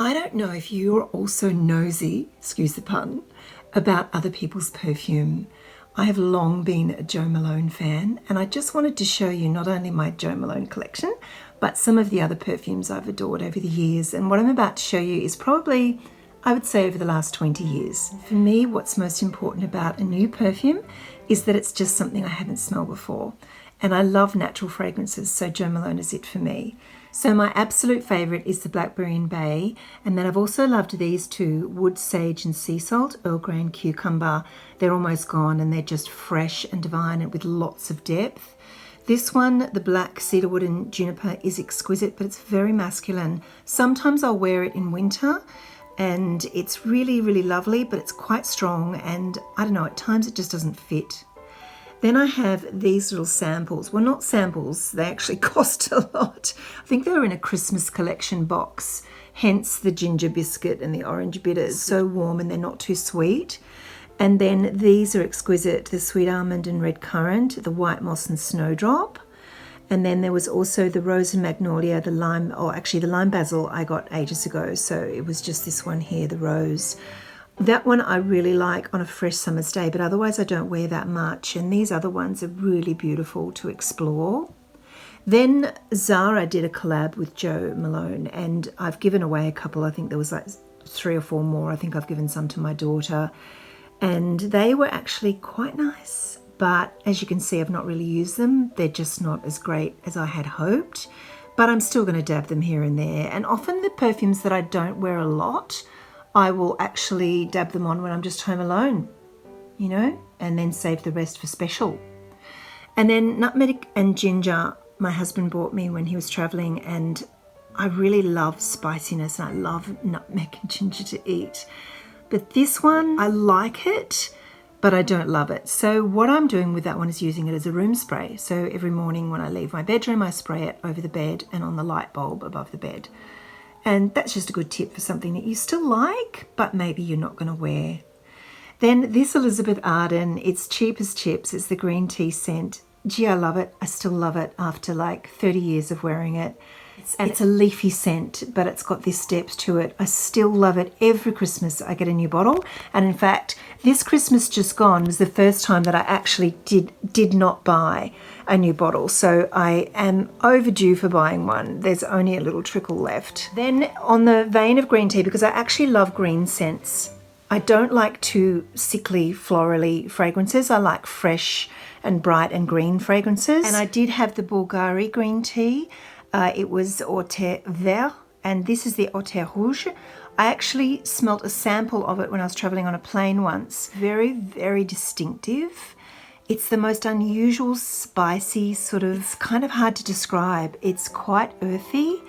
I don't know if you're also nosy, excuse the pun, about other people's perfume. I have long been a Jo Malone fan, and I just wanted to show you not only my Jo Malone collection, but some of the other perfumes I've adored over the years. And what I'm about to show you is probably, I would say, over the last 20 years. For me, what's most important about a new perfume is that it's just something I haven't smelled before. And I love natural fragrances, so Jo Malone is it for me. So my absolute favourite is the Blackberry and Bay, and then I've also loved these two, Wood, Sage and Sea Salt, Earl Grey and Cucumber. They're almost gone and they're just fresh and divine and with lots of depth. This one, the Black Cedarwood and Juniper, is exquisite, but it's very masculine. Sometimes I'll wear it in winter and it's really, really lovely, but it's quite strong, and I don't know, at times it just doesn't fit. Then I have these little samples. Well, not samples, they actually cost a lot. I think they were in a Christmas collection box, hence the ginger biscuit and the orange bitters. So warm and they're not too sweet. And then these are exquisite, the sweet almond and red currant, the white moss and snowdrop. And then there was also the rose and magnolia, the lime, or actually the lime basil I got ages ago. So it was just this one here, the rose. That one I really like on a fresh summer's day, but otherwise I don't wear that much. And these other ones are really beautiful to explore. Then Zara did a collab with Jo Malone, and I've given away a couple. I think there was like 3 or 4 more. I think I've given some to my daughter. And they were actually quite nice. But as you can see, I've not really used them. They're just not as great as I had hoped. But I'm still going to dab them here and there. And often the perfumes that I don't wear a lot, I will actually dab them on when I'm just home alone, you know, and then save the rest for special. And then nutmeg and ginger, my husband bought me when he was traveling, and I really love spiciness and I love nutmeg and ginger to eat. But this one, I like it, but I don't love it. So what I'm doing with that one is using it as a room spray. So every morning when I leave my bedroom, I spray it over the bed and on the light bulb above the bed. And that's just a good tip for something that you still like, but maybe you're not going to wear. Then this Elizabeth Arden, it's cheap as chips. It's the green tea scent. Gee, I love it. I still love it after like 30 years of wearing it. It's a leafy scent, but it's got this depth to it. I still love it. Every Christmas I get a new bottle. And in fact, this Christmas just gone was the first time that I actually did not buy a new bottle. So I am overdue for buying one. There's only a little trickle left. Then on the vein of green tea, because I actually love green scents, I don't like too sickly, florally fragrances. I like fresh and bright and green fragrances. And I did have the Bulgari green tea. It was Au Thé Vert, and this is the Au Thé Rouge. I actually smelt a sample of it when I was traveling on a plane once. Very, very distinctive. It's the most unusual, spicy sort of, it's kind of hard to describe. It's quite earthy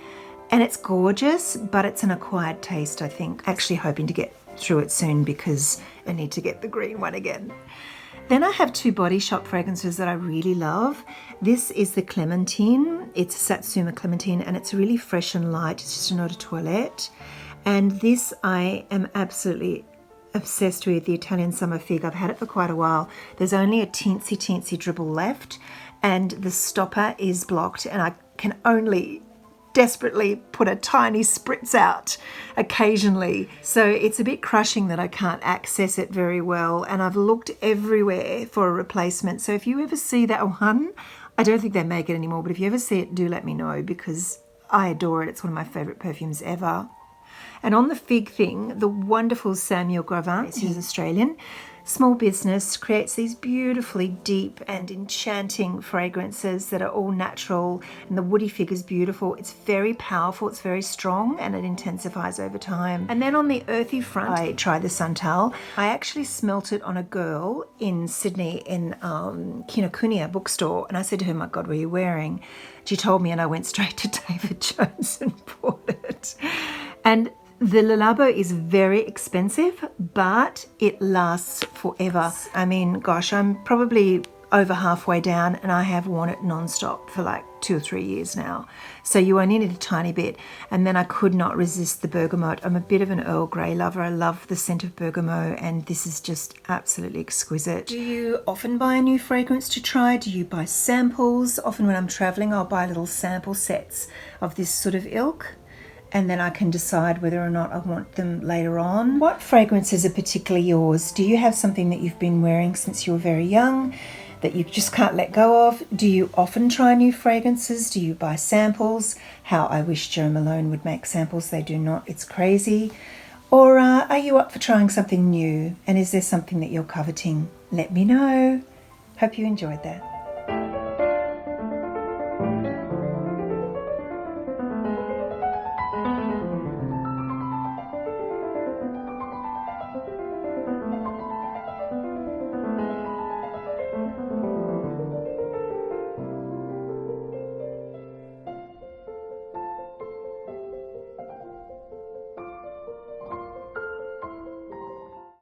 and it's gorgeous, but it's an acquired taste, I think. Actually hoping to get through it soon because I need to get the green one again. Then I have 2 Body Shop fragrances that I really love. This is the Clementine. It's a Satsuma Clementine and it's really fresh and light. It's just an eau de toilette. And this I am absolutely obsessed with, the Italian Summer Fig. I've had it for quite a while. There's only a teensy dribble left and the stopper is blocked, and I can only desperately put a tiny spritz out occasionally. So it's a bit crushing that I can't access it very well, and I've looked everywhere for a replacement. So if you ever see that one, I don't think they make it anymore, but if you ever see it, do let me know because I adore it. It's one of my favorite perfumes ever. And on the fig thing, the wonderful Samuel Gravin, he's Australian, small business, creates these beautifully deep and enchanting fragrances that are all natural, and the woody fig is beautiful. It's very powerful, it's very strong, and it intensifies over time. And then on the earthy front, I tried the Santal. I actually smelt it on a girl in Sydney in Kinokuniya bookstore, and I said to her, "My God, what are you wearing?" She told me, and I went straight to David Jones and bought it. And the Le Labo is very expensive, but it lasts forever. I mean, gosh, I'm probably over halfway down and I have worn it non-stop for like 2 or 3 years now. So you only need a tiny bit. And then I could not resist the bergamot. I'm a bit of an Earl Grey lover. I love the scent of bergamot, and this is just absolutely exquisite. Do you often buy a new fragrance to try? Do you buy samples? Often when I'm traveling, I'll buy little sample sets of this sort of ilk. and then I can decide whether or not I want them later on. What fragrances are particularly yours? Do you have something that you've been wearing since you were very young that you just can't let go of? Do you often try new fragrances? Do you buy samples? How I wish Jo Malone would make samples. They do not. It's crazy. Or are you up for trying something new? And is there something that you're coveting? Let me know. Hope you enjoyed that.